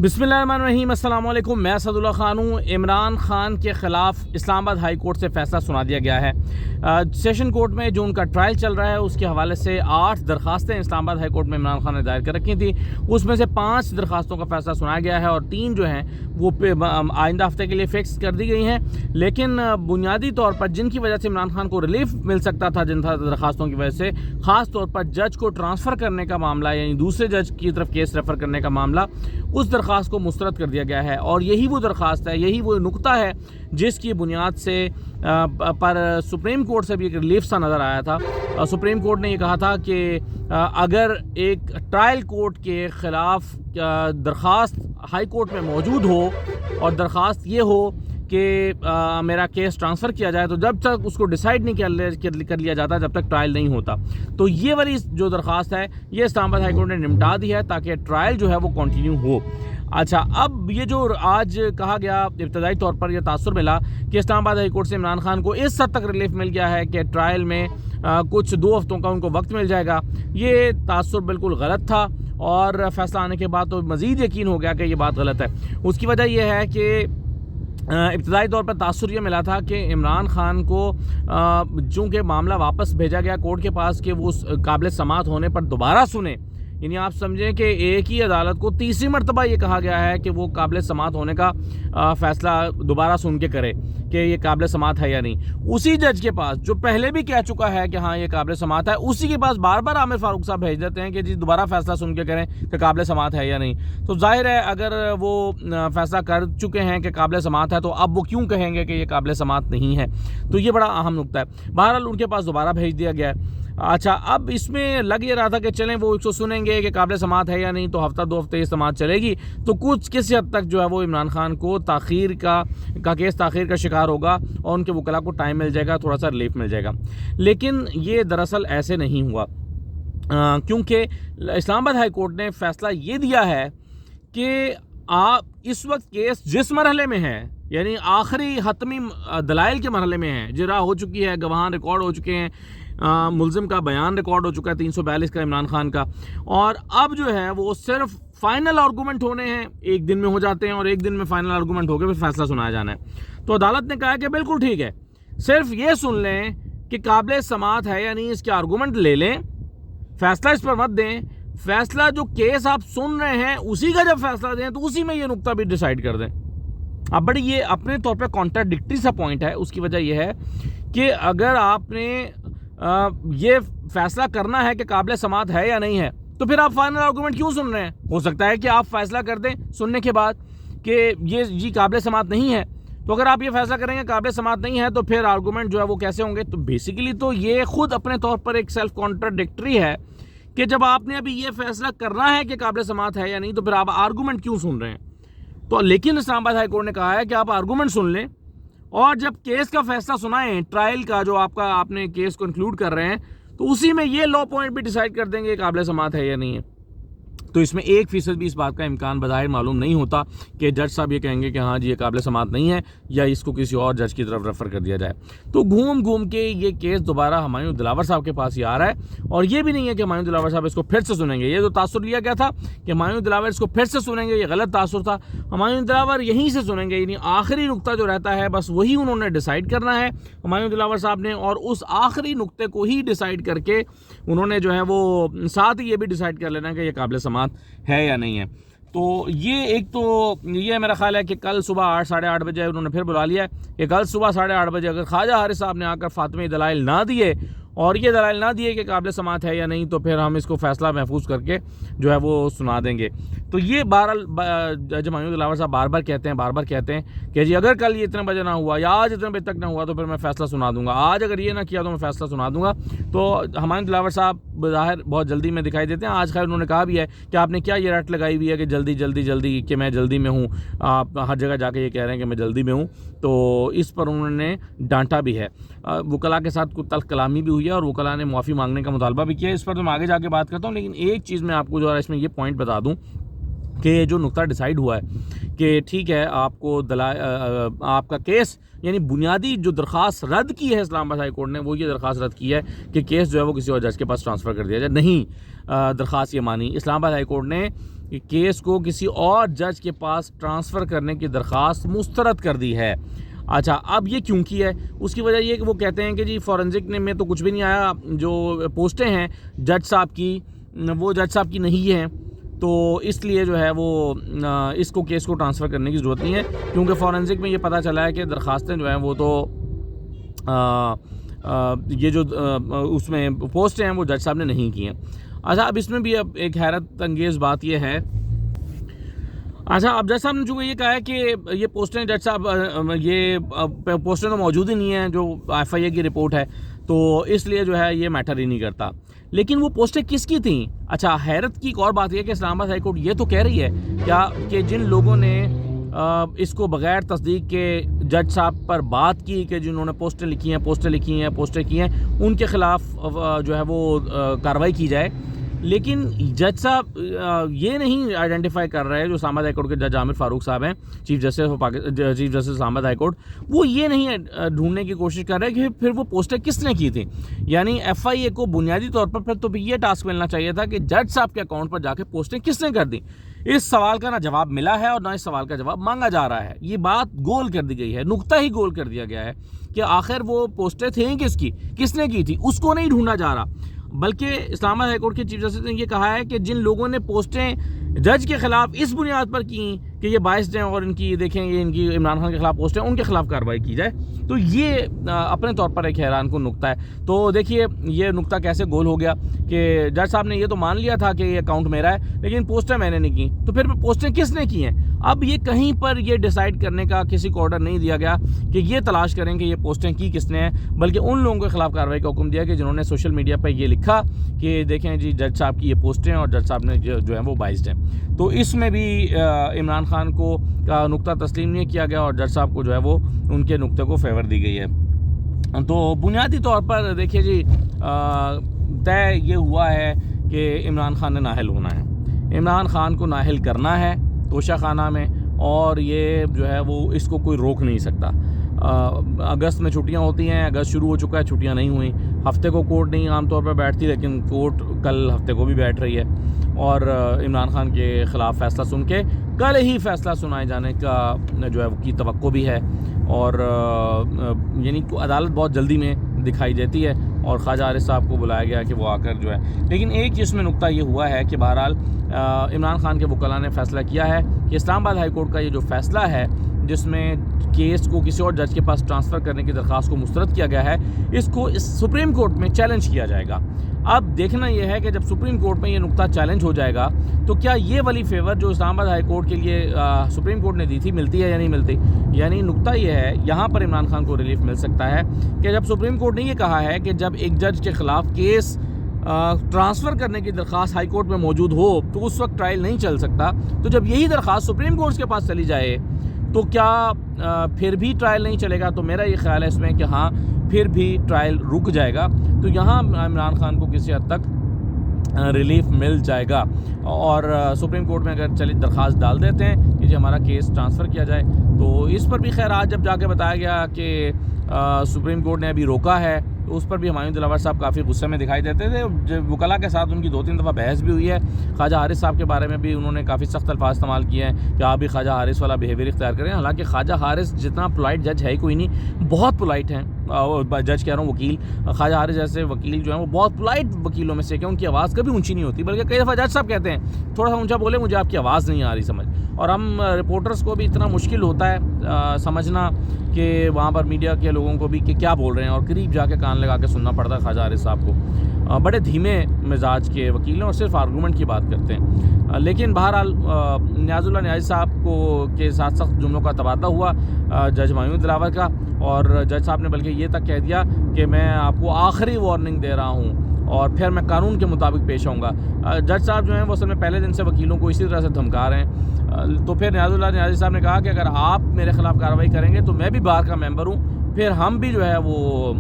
बिस्मिल्लाहिर्रहमानिर्रहीम, अस्सलाम वालेकुम। मैं असदुल्ला खान हूँ। इमरान खान के ख़िलाफ़ इस्लामाबाद हाई कोर्ट से फ़ैसला सुना दिया गया है। सेशन कोर्ट में जो उनका ट्रायल चल रहा है उसके हवाले से 8 दरखास्तें इस्लामाबाद हाई कोर्ट में इमरान खान ने दायर कर रखी थी। उसमें से 5 दरखास्तों का फ़ैसला सुनाया गया है और 3 जो हैं वो आइंदा हफ्ते के लिए फ़िक्स कर दी गई हैं। लेकिन बुनियादी तौर पर जिनकी वजह से इमरान खान को रिलीफ मिल सकता था जिन दरखास्तों की वजह से, ख़ास तौर पर जज को ट्रांसफ़र करने का मामला, यानी दूसरे जज की तरफ केस रेफ़र करने का मामला, उस दरख्वास्त को मुस्तरद कर दिया गया है। और यही वो दरख्वास्त है, यही वो नुक्ता है जिसकी बुनियाद से पर सुप्रीम कोर्ट से भी एक रिलीफ सा नज़र आया था। सुप्रीम कोर्ट ने ये कहा था कि अगर एक ट्रायल कोर्ट के ख़िलाफ़ दरख्वास्त हाई कोर्ट में मौजूद हो और दरख्वास्त ये हो कि मेरा केस ट्रांसफ़र किया जाए, तो जब तक उसको डिसाइड नहीं कर लिया जाता, जब तक ट्रायल नहीं होता। तो ये वाली जो दरख्वास्त है ये इस्लामाबाद हाई कोर्ट ने निपटा दी है ताकि ट्रायल जो है वो कंटिन्यू हो। अच्छा, अब ये जो आज कहा गया इब्तदाई तौर पर यह तासुर मिला कि इस्लामाबाद हाई कोर्ट से इमरान खान को इस हद तक रिलीफ मिल गया है कि ट्रायल में कुछ 2 हफ्तों का उनको वक्त मिल जाएगा, ये तासुर बिल्कुल गलत था। और फैसला आने के बाद तो मज़ीद यकीन हो गया कि ये बात गलत है। उसकी वजह यह है कि इब्तदाई तौर पर तासुर ये मिला था कि इमरान खान को चूँकि मामला वापस भेजा गया कोर्ट के पास कि वो उस काबिल समाअत होने पर दोबारा सुने, यानी आप समझें कि एक ही अदालत को तीसरी मरतबा ये कहा गया है कि वो काबिल समाअत होने का फ़ैसला दोबारा सुन के करे कि ये काबिल समाअत है या नहीं। उसी जज के पास जो पहले भी कह चुका है कि हाँ ये काबिल समाअत है, उसी के पास बार बार आमिर फारूक साहब भेज देते हैं कि जी दोबारा फ़ैसला सुन के करें कि काबिल समाअत है या नहीं। तो जाहिर है अगर वो फ़ैसला कर चुके हैं कि काबिल समाअत है तो अब वो क्यों कहेंगे कि ये काबिल समाअत नहीं है। तो ये बड़ा अहम नुक्ता है। बहरहाल उनके पास दोबारा भेज दिया गया है। अच्छा, अब इसमें लग ये रहा था कि चलें वो इसको सुनेंगे कि काबिल समाअत है या नहीं, तो हफ्ता 2 हफ्ते ये समाअत चलेगी तो कुछ किसी हद तक जो है वो इमरान खान को ताख़ीर का केस ताख़ीर का शिकार होगा और उनके वकला को टाइम मिल जाएगा, थोड़ा सा रिलीफ मिल जाएगा। लेकिन ये दरअसल ऐसे नहीं हुआ, क्योंकि इस्लामाबाद हाई कोर्ट ने फ़ैसला ये दिया है कि आप इस वक्त केस जिस मरहले में है, यानी आखिरी हतमी दलाइल के मरहले में है, जिरा हो चुकी है, गवाहान रिकॉर्ड हो चुके हैं, मुल्ज़िम का बयान रिकॉर्ड हो चुका है 342 का इमरान खान का, और अब जो है वो सिर्फ फाइनल आर्गूमेंट होने हैं, एक दिन में हो जाते हैं और एक दिन में फाइनल आर्गूमेंट होकर फिर फैसला सुनाया जाना है। तो अदालत ने कहा कि बिल्कुल ठीक है, सिर्फ ये सुन लें कि काबिल समाअत है या नहीं, इसके आर्गूमेंट ले लें, फैसला इस पर मत दें। फैसला जो केस आप सुन रहे हैं उसी का जब फैसला दें तो उसी में ये नुक्ता भी डिसाइड कर दें। अब बड़ी ये अपने तौर पर कॉन्ट्राडिक्टरी सा पॉइंट है। उसकी वजह यह है कि अगर आपने ये फैसला करना है कि काबिल समाअत है या नहीं है, तो फिर आप फाइनल आर्गूमेंट क्यों सुन रहे हैं? हो सकता है कि आप फैसला कर दें सुनने के बाद कि ये काबिल समाअत नहीं है। तो अगर आप ये फैसला करेंगे काबिल समाअत नहीं है तो फिर आर्गूमेंट जो है वो कैसे होंगे? तो बेसिकली तो ये खुद अपने तौर पर एक सेल्फ कॉन्ट्राडिक्टरी है कि जब आपने अभी ये फैसला करना है कि काबिल समाअत है या नहीं, तो फिर आप आर्गूमेंट क्यों सुन रहे हैं? तो लेकिन इस्लामाबाद हाई कोर्ट ने कहा है कि आप आर्गूमेंट सुन लें और जब केस का फैसला सुनाएं, ट्रायल का जो आपने केस कंक्लूड कर रहे हैं, तो उसी में ये लॉ पॉइंट भी डिसाइड कर देंगे काबिल समाअत है या नहीं है। तो इसमें 1% भी इस बात का इम्कान बज़ाहिर मालूम नहीं होता कि जज साहब ये कहेंगे कि हाँ जी ये काबिल समाअत नहीं है या इसको किसी और जज की तरफ रेफ़र कर दिया जाए। तो घूम घूम के ये केस दोबारा हुमायूं दिलावर साहब के पास ही आ रहा है। और ये भी नहीं है कि हुमायूं दिलावर साहब इसको फिर से सुनेंगे। ये जो तासुर लिया गया था कि हुमायूं दिलावर इसको फिर से सुनेंगे, ये गलत तासुर था। हुमायूं दिलावर यहीं से सुनेंगे, यानी आखिरी नुक्ता जो रहता है बस वही उन्होंने डिसाइड करना है हुमायूं दिलावर साहब ने, और उस आखिरी नुक्ते को ही डिसाइड करके उन्होंने जो है वो साथ ही ये भी डिसाइड कर लेना कि ये काबिल समाअत है या नहीं है। तो ये एक तो ये मेरा ख्याल है कि कल सुबह 8 साढ़े 8 बजे उन्होंने फिर बुला लिया है कि कल सुबह 8:30 बजे अगर ख्वाजा हारिस साहब ने आकर फातिमी दलाइल ना दिए और ये दलाइल ना दिए कि काबिल समाअत है या नहीं, तो फिर हम इसको फैसला महफूज करके जो है वो सुना देंगे। तो ये बहरहाल जज हुमायूं दिलावर साहब बार बार कहते हैं कि जी अगर कल ये इतने बजे ना हुआ या आज इतने बजे तक ना हुआ तो फिर मैं फ़ैसला सुना दूंगा, आज अगर ये ना किया तो मैं फ़ैसला सुना दूंगा। तो हुमायूं दिलावर साहब ज़ाहिर बहुत जल्दी में दिखाई देते हैं। आज खैर उन्होंने कहा भी है कि आपने क्या ये रट लगाई हुई है कि जल्दी कि मैं जल्दी में हूँ, आप हर जगह जाके ये कह रहे हैं कि मैं जल्दी में हूँ। तो इस पर उन्होंने डांटा भी है। वकला के साथ कुछ तल्ख कलामी भी हुई है और वकला ने माफ़ी मांगने का मुतालबा भी किया है। इस पर तो मैं आगे जाके बात करता हूँ, लेकिन एक चीज़ मैं आपको जो है इसमें ये पॉइंट बता दूँ कि जो नुक्ता डिसाइड हुआ है कि ठीक है आपको आपका केस यानी बुनियादी जो दरख्वास्त रद्द की है इस्लामाबाद हाई कोर्ट ने, वो ये दरख्वास्त रद्द की है कि केस जो है वो किसी और जज के पास ट्रांसफ़र कर दिया जाए। नहीं, दरख्वास्त ये मानी इस्लामाबाद हाई कोर्ट ने کیس کو کسی اور جج کے پاس ٹرانسفر کرنے کی درخواست مسترد کر دی ہے۔ اچھا، اب یہ کیوں کی ہے؟ اس کی وجہ یہ کہ وہ کہتے ہیں کہ جی فورنزک میں تو کچھ بھی نہیں آیا، جو پوسٹیں ہیں جج صاحب کی وہ جج صاحب کی نہیں ہیں، تو اس لیے جو ہے وہ اس کو کیس کو ٹرانسفر کرنے کی ضرورت نہیں ہے، کیونکہ فورنزک میں یہ پتہ چلا ہے کہ درخواستیں جو ہیں وہ تو یہ جو اس میں پوسٹیں ہیں وہ جج صاحب نے نہیں کی ہیں۔ اچھا، اب اس میں بھی اب ایک حیرت انگیز بات یہ ہے، اچھا اب جج صاحب نے چونکہ یہ کہا ہے کہ یہ پوسٹیں جج صاحب یہ پوسٹیں تو موجود ہی نہیں ہیں جو ایف آئی اے کی رپورٹ ہے، تو اس لیے جو ہے یہ میٹر ہی نہیں کرتا، لیکن وہ پوسٹیں کس کی تھیں؟ اچھا، حیرت کی ایک اور بات یہ ہے کہ اسلام آباد ہائی کورٹ یہ تو کہہ رہی ہے کیا کہ جن لوگوں نے اس کو بغیر تصدیق کے جج صاحب پر بات کی کہ جنہوں نے پوسٹیں لکھی ہیں ان کے خلاف جو ہے وہ کارروائی کی جائے، لیکن جج صاحب یہ نہیں آئیڈینٹیفائی کر رہے جو اسلام آباد ہائی کورٹ کے جج عامر فاروق صاحب ہیں، چیف جسٹس اسلام آباد ہائی کورٹ، وہ یہ نہیں ڈھونڈنے کی کوشش کر رہے کہ پھر وہ پوسٹیں کس نے کی تھیں۔ یعنی ایف آئی اے کو بنیادی طور پر پھر تو یہ ٹاسک ملنا چاہیے تھا کہ جج صاحب کے اکاؤنٹ پر جا کے پوسٹیں کس نے کر دیں۔ اس سوال کا نہ جواب ملا ہے اور نہ اس سوال کا جواب مانگا جا رہا ہے، یہ بات گول کر دی گئی ہے، نقطہ ہی گول کر دیا گیا ہے کہ آخر وہ پوسٹیں تھیں کس نے کی تھی، اس کو نہیں ڈھونڈا جا رہا، بلکہ اسلام آباد ہائی کورٹ کے چیف جسٹس نے یہ کہا ہے کہ جن لوگوں نے پوسٹیں جج کے خلاف اس بنیاد پر کی کہ یہ باعث ہیں اور ان کی دیکھیں یہ ان کی عمران خان کے خلاف پوسٹیں، ان کے خلاف کارروائی کی جائے، تو یہ اپنے طور پر ایک حیران کن نقطہ ہے۔ تو دیکھیے یہ نقطہ کیسے گول ہو گیا کہ جج صاحب نے یہ تو مان لیا تھا کہ یہ اکاؤنٹ میرا ہے، لیکن پوسٹیں میں نے نہیں کی، تو پھر پوسٹیں کس نے کی ہیں؟ اب یہ کہیں پر یہ ڈیسائیڈ کرنے کا کسی کو آرڈر نہیں دیا گیا کہ یہ تلاش کریں کہ یہ پوسٹیں کی کس نے ہیں، بلکہ ان لوگوں کے خلاف کارروائی کا حکم دیا کہ جنہوں نے سوشل میڈیا پہ یہ لکھا کہ دیکھیں جی جج صاحب کی یہ پوسٹیں اور جج صاحب نے جو ہیں وہ باعث ہیں۔ تو اس میں بھی عمران خان کو کا نقطہ تسلیم نہیں کیا گیا اور جج صاحب کو جو ہے وہ ان کے نقطے کو فیور دی گئی ہے۔ تو بنیادی طور پر دیکھیے جی طے یہ ہوا ہے کہ عمران خان نے نااہل ہونا ہے، عمران خان کو نااہل کرنا ہے توشہ خانہ میں، اور یہ جو ہے وہ اس کو کوئی روک نہیں سکتا۔ اگست میں چھٹیاں ہوتی ہیں، اگست شروع ہو چکا ہے، چھٹیاں نہیں ہوئیں، ہفتے کو کورٹ نہیں عام طور پر بیٹھتی، لیکن کورٹ کل ہفتے کو بھی بیٹھ رہی ہے، اور عمران خان کے خلاف فیصلہ سن کے کل ہی فیصلہ سنائے جانے کا جو ہے وہ کی توقع بھی ہے، اور یعنی عدالت بہت جلدی میں دکھائی دیتی ہے، اور خواجہ حارث صاحب کو بلایا گیا کہ وہ آ کر جو ہے، لیکن ایک چیز میں نقطہ یہ ہوا ہے کہ بہرحال عمران خان کے وکلاء نے فیصلہ کیا ہے کہ اسلام آباد ہائی کورٹ کا یہ جو فیصلہ ہے جس میں کیس کو کسی اور جج کے پاس ٹرانسفر کرنے کی درخواست کو مسترد کیا گیا ہے، اس کو سپریم کورٹ میں چیلنج کیا جائے گا۔ اب دیکھنا یہ ہے کہ جب سپریم کورٹ میں یہ نقطہ چیلنج ہو جائے گا تو کیا یہ والی فیور جو اسلام آباد ہائی کورٹ کے لیے سپریم کورٹ نے دی تھی ملتی ہے یا نہیں ملتی۔ یعنی نقطہ یہ ہے، یہاں پر عمران خان کو ریلیف مل سکتا ہے کہ جب سپریم کورٹ نے یہ کہا ہے کہ جب ایک جج کے خلاف کیس ٹرانسفر کرنے کی درخواست ہائی کورٹ میں موجود ہو تو اس وقت ٹرائل نہیں چل سکتا، تو جب یہی درخواست سپریم کورٹ کے پاس چلی جائے تو کیا پھر بھی ٹرائل نہیں چلے گا؟ تو میرا یہ خیال ہے اس میں کہ ہاں پھر بھی ٹرائل رک جائے گا، تو یہاں عمران خان کو کسی حد تک ریلیف مل جائے گا، اور سپریم کورٹ میں اگر چلی درخواست ڈال دیتے ہیں کہ جی ہمارا کیس ٹرانسفر کیا جائے، تو اس پر بھی خیر آج جب جا کے بتایا گیا کہ سپریم کورٹ نے ابھی روکا ہے، تو اس پر بھی ہمایوں دلاور صاحب کافی غصے میں دکھائی دیتے تھے۔ وکلاء کے ساتھ ان کی 2-3 دفعہ بحث بھی ہوئی ہے، خواجہ حارث صاحب کے بارے میں بھی انہوں نے کافی سخت الفاظ استعمال کیے ہیں کہ آپ بھی خواجہ حارث والا بیہیویئر اختیار کریں، حالانکہ خواجہ حارث جتنا پولائٹ جج ہے کوئی نہیں، بہت پولائٹ ہیں، جج کہہ رہا ہوں وکیل، خواجہ حارث جیسے وکیل جو ہیں وہ بہت پولائٹ وکیلوں میں سے کہ ان کی آواز کبھی اونچی نہیں ہوتی، بلکہ کئی دفعہ جج صاحب کہتے ہیں تھوڑا سا اونچا بولے، مجھے آپ کی آواز نہیں آ رہی سمجھ، اور ہم رپورٹرز کو بھی اتنا مشکل ہوتا ہے سمجھنا کہ وہاں پر میڈیا کے لوگوں کو بھی کہ کیا بول رہے ہیں، اور قریب جا کے کان لگا کے سننا پڑتا ہے خواجہ حارث صاحب کو۔ بڑے دھیمے مزاج کے وکیل ہیں اور صرف آرگومنٹ کی بات کرتے ہیں، لیکن بہرحال نیاز اللہ نیازی صاحب کو کے ساتھ سخت جملوں کا تبادلہ ہوا جج ہمایوں دلاور کا، اور جج صاحب نے بلکہ یہ تک کہہ دیا کہ میں آپ کو آخری وارننگ دے رہا ہوں اور پھر میں قانون کے مطابق پیش آؤں گا۔ جج صاحب جو ہیں وہ اصل میں پہلے دن سے وکیلوں کو اسی طرح سے دھمکا رہے ہیں، تو پھر نیاز اللہ نیازی صاحب نے کہا کہ اگر آپ میرے خلاف کارروائی کریں گے تو میں بھی بار کا ممبر ہوں، پھر ہم بھی جو ہے وہ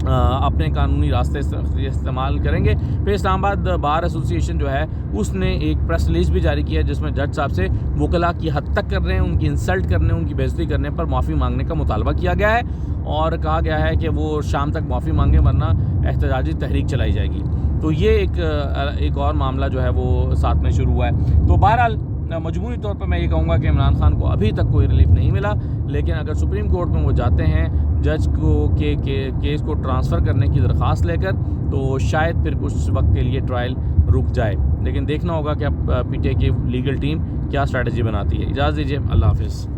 اپنے قانونی راستے استعمال کریں گے۔ پھر اسلام آباد بار ایسوسی ایشن جو ہے اس نے ایک پریس ریلیز بھی جاری کیا ہے جس میں جج صاحب سے وکلاء کی حد تک کرنے، ان کی انسلٹ کرنے، ان کی بے عزتی کرنے پر معافی مانگنے کا مطالبہ کیا گیا ہے، اور کہا گیا ہے کہ وہ شام تک معافی مانگیں ورنہ احتجاجی تحریک چلائی جائے گی۔ تو یہ ایک اور معاملہ جو ہے وہ ساتھ میں شروع ہوا ہے. تو بہرحال مجموعی طور پر میں یہ کہوں گا کہ عمران خان کو ابھی تک کوئی ریلیف نہیں ملا، لیکن اگر سپریم کورٹ میں وہ جاتے ہیں جج کو کہ کیس کو ٹرانسفر کرنے کی درخواست لے کر، تو شاید پھر کچھ وقت کے لیے ٹرائل رک جائے. لیکن دیکھنا ہوگا کہ اب پی ٹی آئی کی لیگل ٹیم کیا اسٹریٹجی بناتی ہے. اجازت دیجیے، اللہ حافظ.